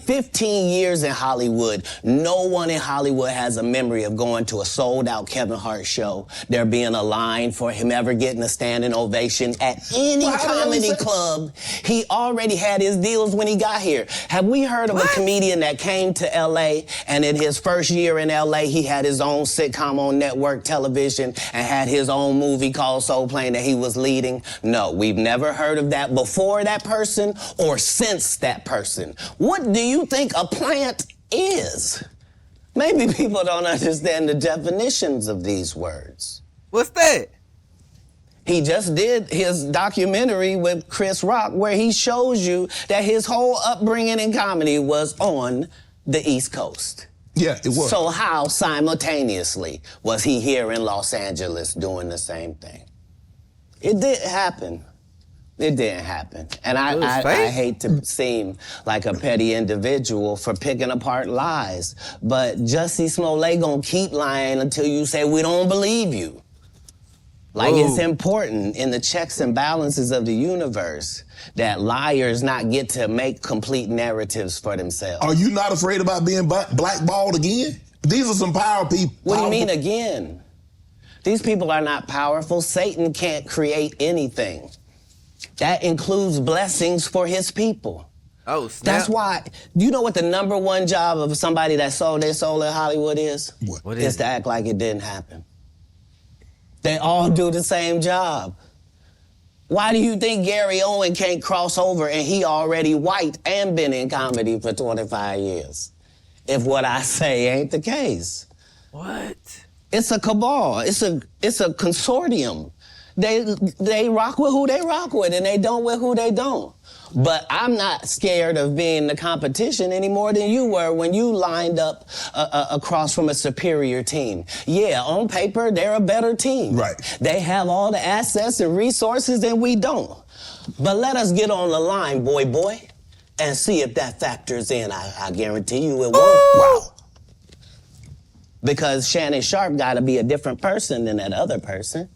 15 years in Hollywood, no one in Hollywood has a memory of going to a sold-out Kevin Hart show, there being a line for him ever getting a standing ovation at any comedy club. He already had his deals when he got here. Have we heard of a comedian that came to L.A. and in his first year in L.A. he had his own sitcom on network television and had his own movie called Soul Plane that he was leading? No, we've never heard of that before that person or since that person. What do you think a plant is? Maybe people don't understand the definitions of these words. What's that? He just did his documentary with Chris Rock where he shows you that his whole upbringing in comedy was on the East Coast. Yeah, it was. So how simultaneously was he here in Los Angeles doing the same thing? It didn't happen. It didn't happen. And I hate to seem like a petty individual for picking apart lies, but Jussie Smollett gonna keep lying until you say we don't believe you. Like it's important in the checks and balances of the universe that liars not get to make complete narratives for themselves. Are you not afraid about being blackballed again? These are some power people. What do you mean again? These people are not powerful. Satan can't create anything. That includes blessings for his people. Oh, snap. That's why, you know what the #1 job of somebody that sold their soul in Hollywood is? What is to act like it didn't happen. They all do the same job. Why do you think Gary Owen can't cross over and he already white and been in comedy for 25 years? If what I say ain't the case. What? It's a cabal. It's a consortium. They rock with who they rock with and they don't with who they don't. But I'm not scared of being the competition any more than you were when you lined up across from a superior team. Yeah, on paper, they're a better team. Right. They have all the assets and resources and we don't. But let us get on the line, boy, and see if that factors in. I guarantee you it won't. Wow. Because Shannon Sharp got to be a different person than that other person.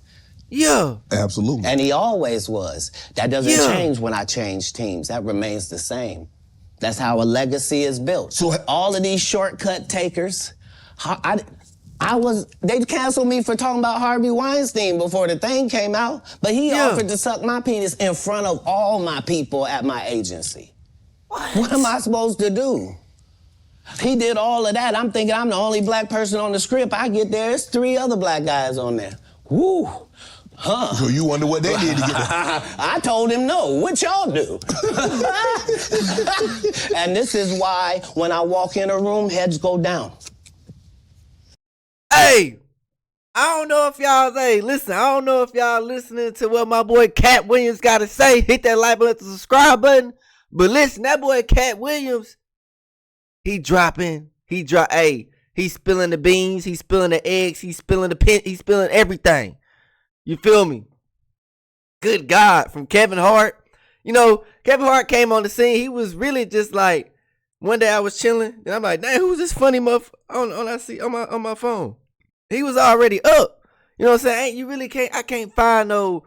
Yeah. Absolutely. And he always was. That doesn't change when I change teams. That remains the same. That's how a legacy is built. So all of these shortcut takers, they canceled me for talking about Harvey Weinstein before the thing came out, but he offered to suck my penis in front of all my people at my agency. What am I supposed to do? He did all of that. I'm thinking I'm the only black person on the script. I get there, it's 3 other black guys on there. Woo. Huh. So you wonder what they did to get there. I told him no. What y'all do? And this is why when I walk in a room, heads go down. Hey, I don't know if y'all, listen, I don't know if y'all listening to what my boy Katt Williams got to say. Hit that like button, the subscribe button. But listen, that boy Katt Williams, he's spilling the beans, he's spilling the eggs, he's spilling he's spilling everything. You feel me? Good God, from Kevin Hart. You know, Kevin Hart came on the scene. He was really just like, one day I was chilling, and I'm like, dang, who's this funny motherfucker on my phone? He was already up. You know what I'm saying? I can't find no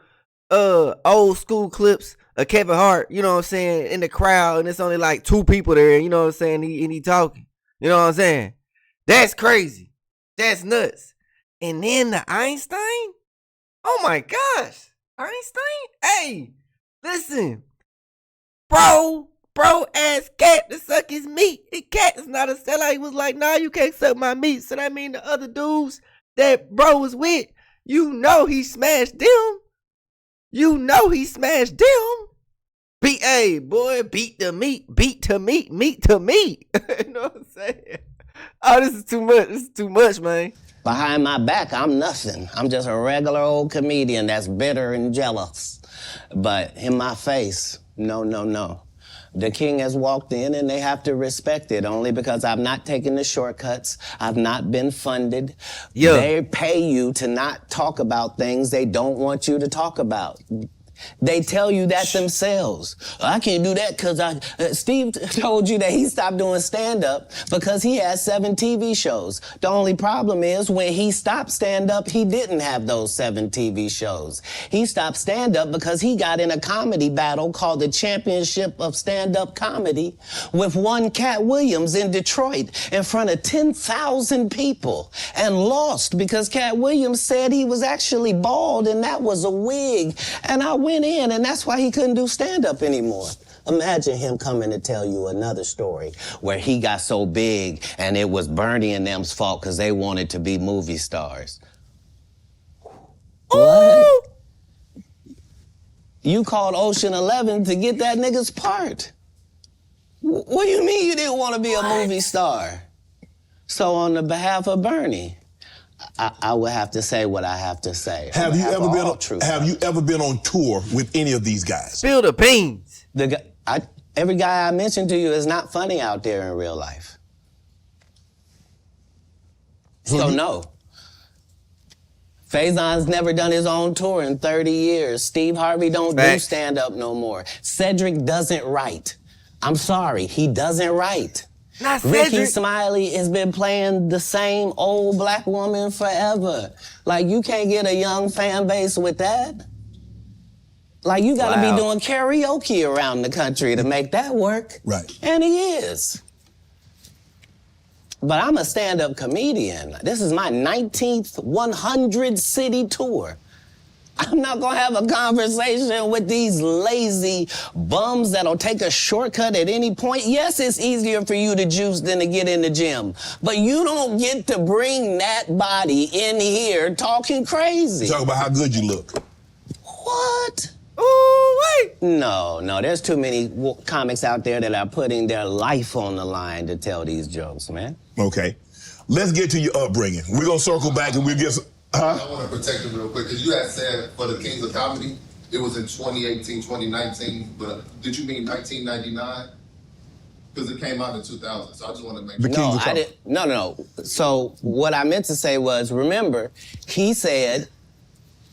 old school clips of Kevin Hart, you know what I'm saying, in the crowd, and it's only like 2 people there, you know what I'm saying, and he talking. You know what I'm saying? That's crazy. That's nuts. And then the Einstein? Oh my gosh. Einstein? Hey, listen. Bro asked Katt to suck his meat. And Katt is not a sellout. He was like, nah, you can't suck my meat. So that mean the other dudes that bro was with, you know he smashed them. You know he smashed them. Beat the meat, meat to meat. You know what I'm saying? Oh, this is too much. This is too much, man. Behind my back, I'm nothing. I'm just a regular old comedian that's bitter and jealous. But in my face, no. The king has walked in and they have to respect it only because I've not taken the shortcuts. I've not been funded. Yeah. They pay you to not talk about things they don't want you to talk about. They tell you that themselves. I can't do that because Steve told you that he stopped doing stand-up because he had 7 TV shows. The only problem is when he stopped stand-up, he didn't have those 7 TV shows. He stopped stand-up because he got in a comedy battle called the Championship of Stand-Up Comedy with one Katt Williams in Detroit in front of 10,000 people and lost because Katt Williams said he was actually bald and that was a wig. And I went in, and that's why he couldn't do stand-up anymore. Imagine him coming to tell you another story where he got so big and it was Bernie and them's fault because they wanted to be movie stars. What? You called Ocean 11 to get that nigga's part. What do you mean you didn't want to be a movie star? So on the behalf of Bernie, I would have to say what I have to say. Have you ever been on tour with any of these guys? Spill the beans. Every guy I mentioned to you is not funny out there in real life. So no. Faison's never done his own tour in 30 years. Steve Harvey don't do stand-up no more. Cedric doesn't write. I'm sorry, he doesn't write. Ricky Smiley has been playing the same old black woman forever. Like, you can't get a young fan base with that. Like, you gotta be doing karaoke around the country to make that work. Right. And he is. But I'm a stand-up comedian. This is my 19th 100-city tour. I'm not gonna have a conversation with these lazy bums that'll take a shortcut at any point. Yes, it's easier for you to juice than to get in the gym, but you don't get to bring that body in here talking crazy. Talk about how good you look. What? Ooh, wait. No, there's too many comics out there that are putting their life on the line to tell these jokes, man. Okay. Let's get to your upbringing. We're gonna circle back and we'll get some... I want to protect him real quick, because you had said for the Kings of Comedy, it was in 2018, 2019, but did you mean 1999? Because it came out in 2000, so I just want to make sure. No, I didn't. No. So what I meant to say was, remember, he said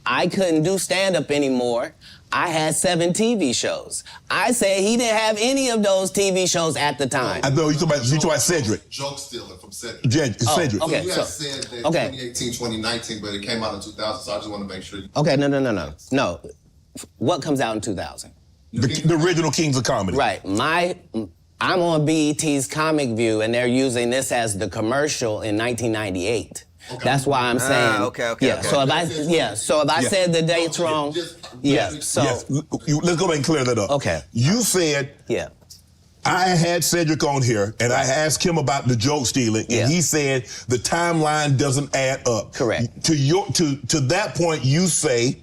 I couldn't do stand-up anymore. I had 7 TV shows. I said he didn't have any of those TV shows at the time. I know you talking about Cedric. Joke stealing from Cedric. Cedric. Okay, So you had said that 2018, 2019, but it came out in 2000, so I just want to make sure. Okay, no. What comes out in 2000? The original Kings of Comedy. Right. I'm on BET's Comic View, and they're using this as the commercial in 1998. Okay. That's why I'm saying. Okay. So if I said the dates wrong, let's go back and clear that up. Okay. You said, I had Cedric on here, and I asked him about the joke stealing, and he said the timeline doesn't add up. Correct. To that point, you say.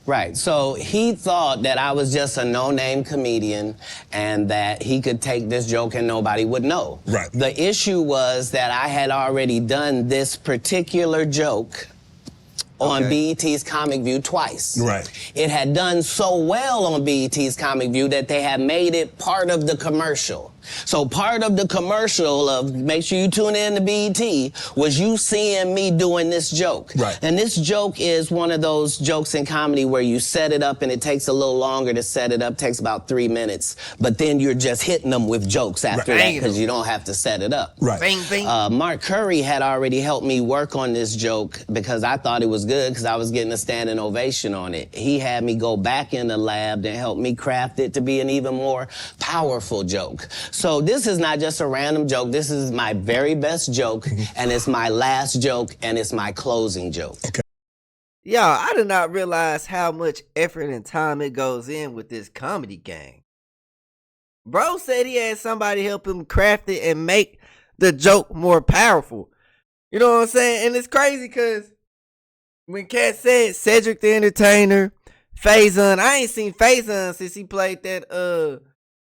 Right, so he thought that I was just a no-name comedian and that he could take this joke and nobody would know. Right. The issue was that I had already done this particular joke on BET's Comic View twice. Right. It had done so well on BET's Comic View that they had made it part of the commercial. So part of the commercial of make sure you tune in to BET was you seeing me doing this joke. Right. And this joke is one of those jokes in comedy where you set it up and it takes a little longer to set it up, takes about 3 minutes, but then you're just hitting them with jokes after that because you don't have to set it up. Right. Bing, bing. Mark Curry had already helped me work on this joke because I thought it was good because I was getting a standing ovation on it. He had me go back in the lab and help me craft it to be an even more powerful joke. So this is not just a random joke. This is my very best joke, and it's my last joke, and it's my closing joke. Okay. Y'all, I did not realize how much effort and time it goes in with this comedy gang. Bro said he had somebody help him craft it and make the joke more powerful. You know what I'm saying? And it's crazy because when Katt said Cedric the Entertainer, Faison, I ain't seen Faison since he played that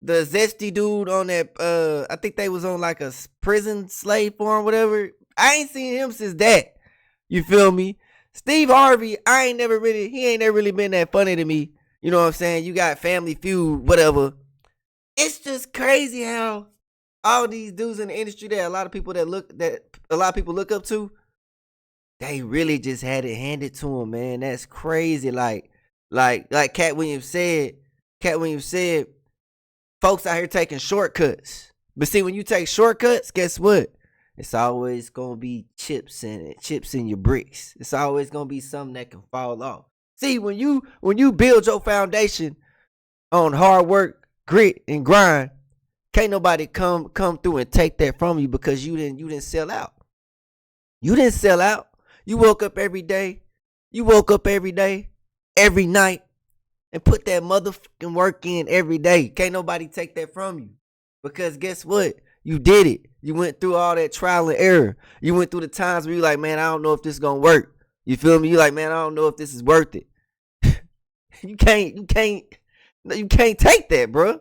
the zesty dude on that I think they was on like a prison slave farm, whatever. I ain't seen him since that. You feel me? Steve Harvey, he ain't never really been that funny to me. You know what I'm saying? You got Family Feud, whatever. It's just crazy how all these dudes in the industry that a lot of people look up to, they really just had it handed to them, man. That's crazy. Like, Like Katt Williams said, folks out here taking shortcuts. But see, when you take shortcuts, guess what? It's always gonna be chips in your bricks. It's always gonna be something that can fall off. See, when you build your foundation on hard work, grit, and grind, can't nobody come through and take that from you because you didn't sell out. You didn't sell out. You woke up every day. Every night, and put that motherfucking work in every day. Can't nobody take that from you. Because guess what? You did it. You went through all that trial and error. You went through the times where you're like, man, I don't know if this is gonna work. You feel me? You're like, man, I don't know if this is worth it. You can't take that, bro.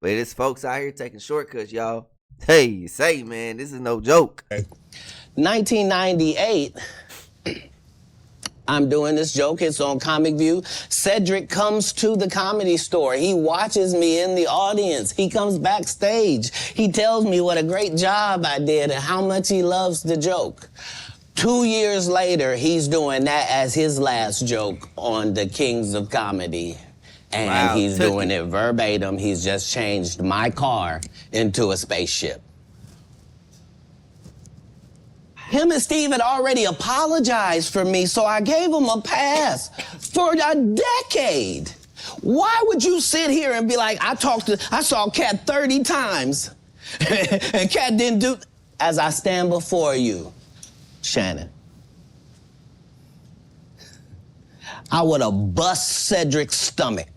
But it's folks out here taking shortcuts, y'all. Hey, say, man, this is no joke. 1998, I'm doing this joke. It's on Comic View. Cedric comes to the Comedy Store. He watches me in the audience. He comes backstage. He tells me what a great job I did and how much he loves the joke. 2 years later, he's doing that as his last joke on the Kings of Comedy. And wow, he's doing it verbatim. He's just changed my car into a spaceship. Him and Steve had already apologized for me, so I gave him a pass for a decade. Why would you sit here and be like, I saw Katt 30 times, and Katt didn't do, as I stand before you, Shannon, I would have bust Cedric's stomach.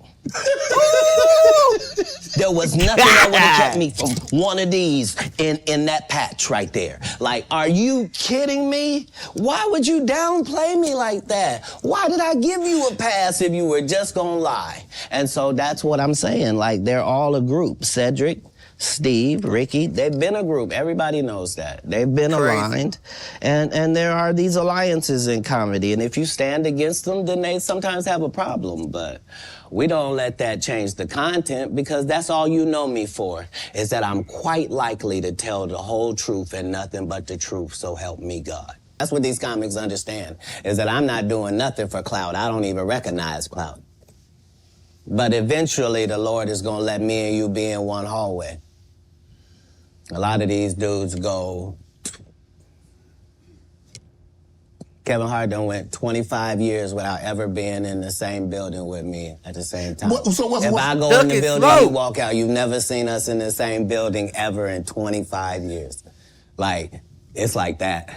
There was nothing that would have kept me from one of these in that patch right there. Like, are you kidding me? Why would you downplay me like that? Why did I give you a pass if you were just gonna lie? And so that's what I'm saying. Like, they're all a group. Cedric, Steve, Ricky, they've been a group. Everybody knows that. They've been aligned. And there are these alliances in comedy. And if you stand against them, then they sometimes have a problem. But we don't let that change the content because that's all you know me for, is that I'm quite likely to tell the whole truth and nothing but the truth, so help me God. That's what these comics understand, is that I'm not doing nothing for clout. I don't even recognize clout. But eventually the Lord is gonna let me and you be in one hallway. A lot of these dudes go, Kevin Hart done went 25 years without ever being in the same building with me at the same time. If I go in the building, you walk out, you've never seen us in the same building ever in 25 years. Like, it's like that.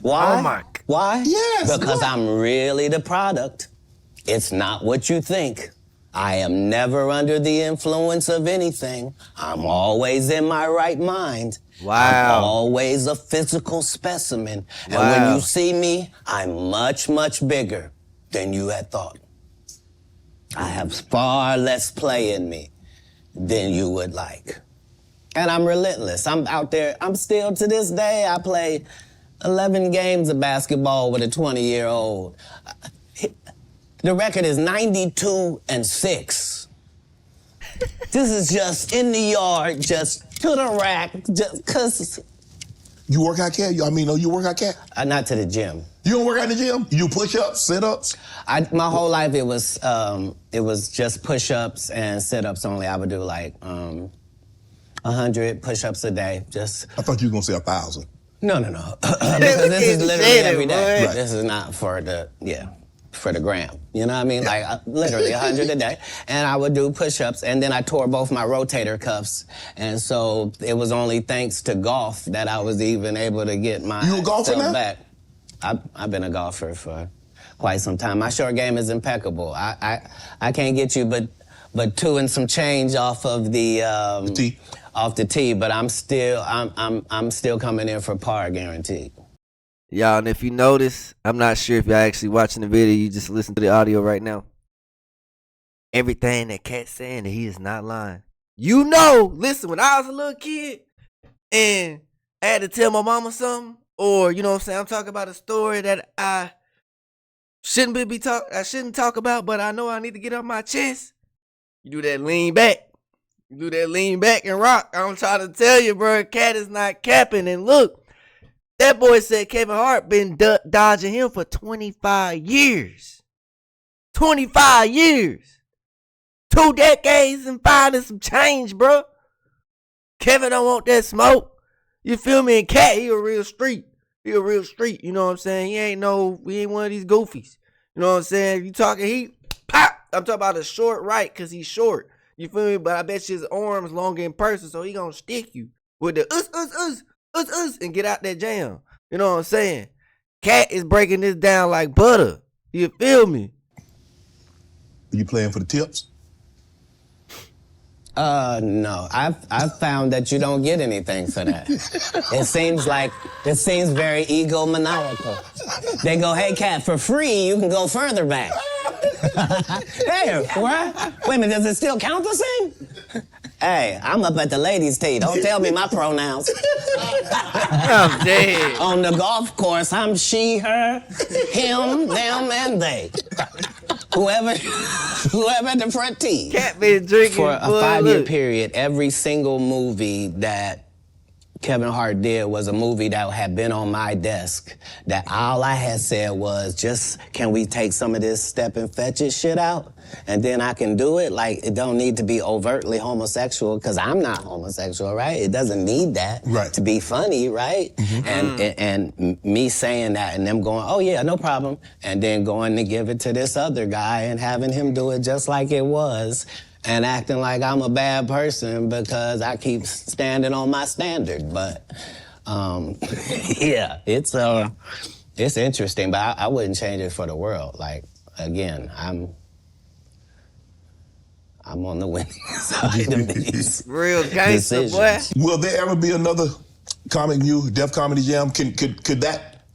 Why? Oh my. Why? Yes. Because I'm really the product. It's not what you think. I am never under the influence of anything. I'm always in my right mind. Wow. I'm always a physical specimen. And when you see me, I'm much, much bigger than you had thought. I have far less play in me than you would like. And I'm relentless. I'm out there. I'm still, to this day, I play 11 games of basketball with a 20-year-old. The record is 92-6. This is just in the yard, just to the rack, just cause. You work out, Katt? You work out, Katt? Not to the gym. You don't work out in the gym? You do push-ups, sit-ups? My whole life it was just push-ups and sit-ups only. I would do like 100 push-ups a day. Just. I thought you were gonna say 1,000. No. Because this is literally every day. Right. This is not for the gram. You know what I mean? Like, literally 100 a day. And I would do push-ups, and then I tore both my rotator cuffs. And so it was only thanks to golf that I was even able to get my You a golfer now? back. I've been a golfer for quite some time. My short game is impeccable. I can't get you but 2 and some change off of the tee. Off the tee, but I'm still coming in for par guaranteed. Y'all, and if you notice, I'm not sure if y'all actually watching the video, you just listen to the audio right now. Everything that Katt's saying, that he is not lying. You know, listen, when I was a little kid and I had to tell my mama something, or, you know what I'm saying, I'm talking about a story that I shouldn't talk about, but I know I need to get off my chest. You do that lean back. You do that lean back and rock. I'm trying to tell you, bro, Katt is not capping. And look, that boy said Kevin Hart been dodging him for 25 years. 25 years. 2 decades and finding some change, bro. Kevin don't want that smoke. You feel me? And Katt, he a real street. He a real street. You know what I'm saying? He ain't one of these goofies. You know what I'm saying? You talking heat, pop. I'm talking about a short right because he's short. You feel me? But I bet you his arms longer in person, so he gonna stick you with the and get out that jam. You know what I'm saying? Katt is breaking this down like butter. You feel me? You playing for the tips? No. I've found that you don't get anything for that. It seems very egomaniacal. They go, hey, Katt, for free, you can go further back. Hey, what? Wait a minute, does it still count the same? Hey, I'm up at the ladies' tee. Don't tell me my pronouns. I'm dead. On the golf course, I'm she, her, him, them, and they. Whoever at the front tee. Katt been drinking for a 5-year period. Every single movie that Kevin Hart did was a movie that had been on my desk. That all I had said was, just can we take some of this step and fetch it shit out? And then I can do it. Like, it don't need to be overtly homosexual, because I'm not homosexual, right? It doesn't need that to be funny, right? Mm-hmm. And me saying that and them going, oh yeah, no problem. And then going to give it to this other guy and having him do it just like it was. And acting like I'm a bad person because I keep standing on my standard. But, yeah, it's interesting, but I wouldn't change it for the world. Like, again, I'm on the winning side of these real gangster, boy. Will there ever be another Comic View, Def Comedy Jam? Could that,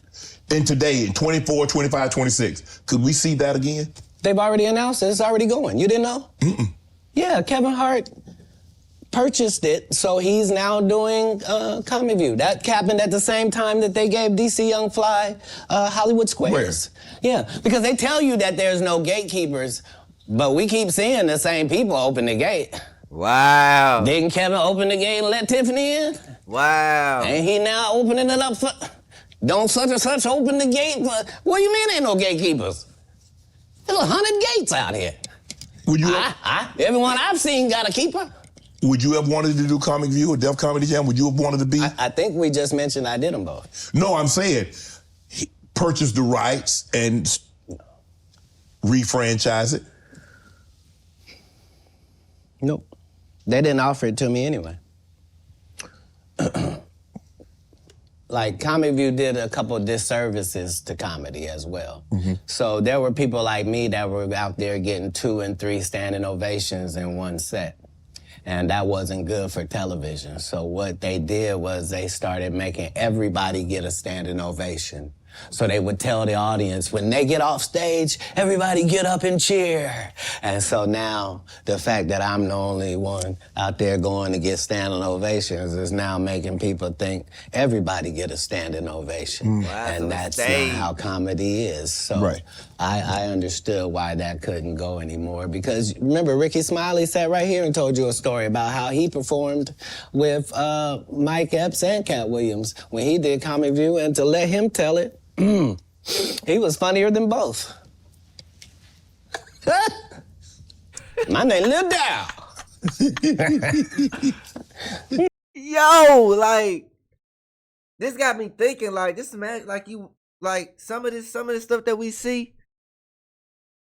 in today, in 24, 25, 26, could we see that again? They've already announced it. It's already going. You didn't know? Mm-mm. Yeah, Kevin Hart purchased it, so he's now doing Comic View. That happened at the same time that they gave DC Young Fly Hollywood Squares. Where? Yeah, because they tell you that there's no gatekeepers, but we keep seeing the same people open the gate. Wow. Didn't Kevin open the gate and let Tiffany in? Wow. And he now opening it up for, don't such and such open the gate for, what do you mean ain't no gatekeepers? There's 100 gates out here. Would you everyone I've seen got a keeper. Would you have wanted to do Comic View or Def Comedy Jam? Would you have wanted to be? I think we just mentioned I did them both. No, I'm saying he purchased the rights and refranchise it. Nope. They didn't offer it to me anyway. Like, Comic View did a couple disservices to comedy as well. Mm-hmm. So there were people like me that were out there getting 2 and 3 standing ovations in one set. And that wasn't good for television. So what they did was they started making everybody get a standing ovation. So they would tell the audience, when they get off stage, everybody get up and cheer. And so now the fact that I'm the only one out there going to get standing ovations is now making people think everybody get a standing ovation. Wow, and that's not how comedy is. So I understood why that couldn't go anymore, because remember, Ricky Smiley sat right here and told you a story about how he performed with Mike Epps and Katt Williams when he did Comic View, and to let him tell it, he was funnier than both. My name Lil Dow. Yo, like, this got me thinking, like, this man, like, you, like, some of this stuff that we see,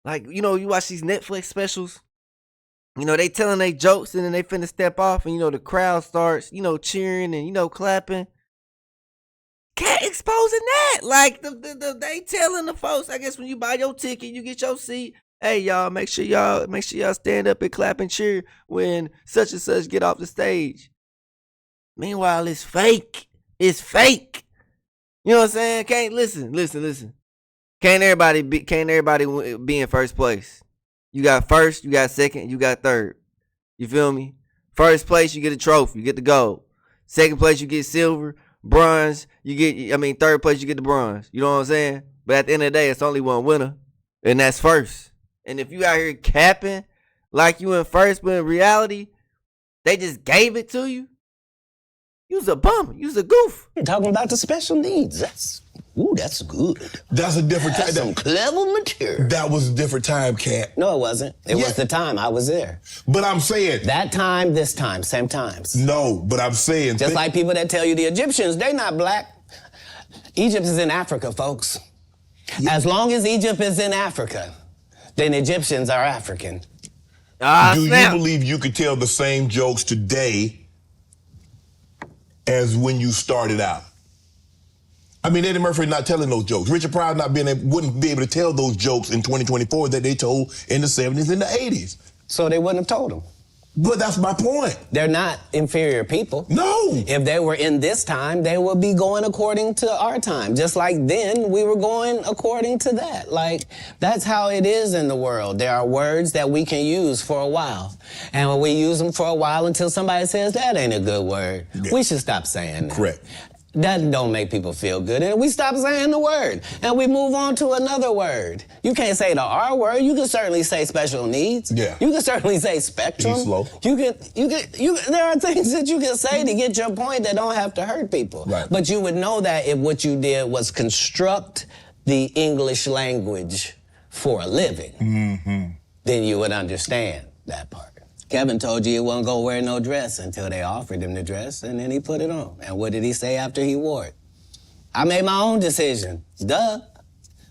like, you know, you watch these Netflix specials, you know, they telling they jokes and then they finna step off and, you know, the crowd starts, you know, cheering and, you know, clapping. Katt exposing that. Like, they telling the folks, I guess when you buy your ticket, you get your seat. Hey, y'all, make sure y'all stand up and clap and cheer when such and such get off the stage. Meanwhile, it's fake. It's fake. You know what I'm saying? Can't listen. Can't everybody be in first place? You got first, you got second, you got third. You feel me? First place, you get a trophy, you get the gold. Second place, you get silver. Bronze, third place, you get the bronze. You know what I'm saying? But at the end of the day, it's only one winner, and that's first. And if you out here capping like you in first, but in reality, they just gave it to you, you's a bum. You's a goof. You're talking about the special needs. Ooh, that's good. That's a different time. That's some clever material. That was a different time, Katt. No, it wasn't. It was the time. I was there. But I'm saying... That time, this time, same times. No, but I'm saying... Just like people that tell you the Egyptians, they not black. Egypt is in Africa, folks. Yeah. As long as Egypt is in Africa, then Egyptians are African. Do you believe you could tell the same jokes today as when you started out? I mean, Eddie Murphy not telling those jokes. Richard Pryor wouldn't be able to tell those jokes in 2024 that they told in the 70s and the 80s. So they wouldn't have told them. But that's my point. They're not inferior people. No. If they were in this time, they would be going according to our time. Just like then, we were going according to that. Like, that's how it is in the world. There are words that we can use for a while. And when we use them for a while until somebody says, that ain't a good word, we should stop saying that. Correct. That don't make people feel good. And we stop saying the word. And we move on to another word. You can't say the R word. You can certainly say special needs. Yeah. You can certainly say spectrum. Be slow. There are things that you can say to get your point that don't have to hurt people. Right. But you would know that if what you did was construct the English language for a living, then you would understand that part. Kevin told you he wasn't gonna wear no dress until they offered him the dress, and then he put it on. And what did he say after he wore it? I made my own decision. Duh.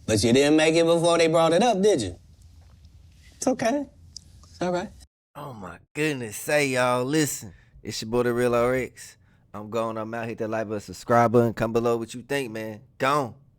But you didn't make it before they brought it up, did you? It's okay. It's all right. Oh my goodness. Say, y'all, listen. It's your boy, The Real RX. I'm going. I'm out. Hit that like button, subscribe button. Come below what you think, man. Gone.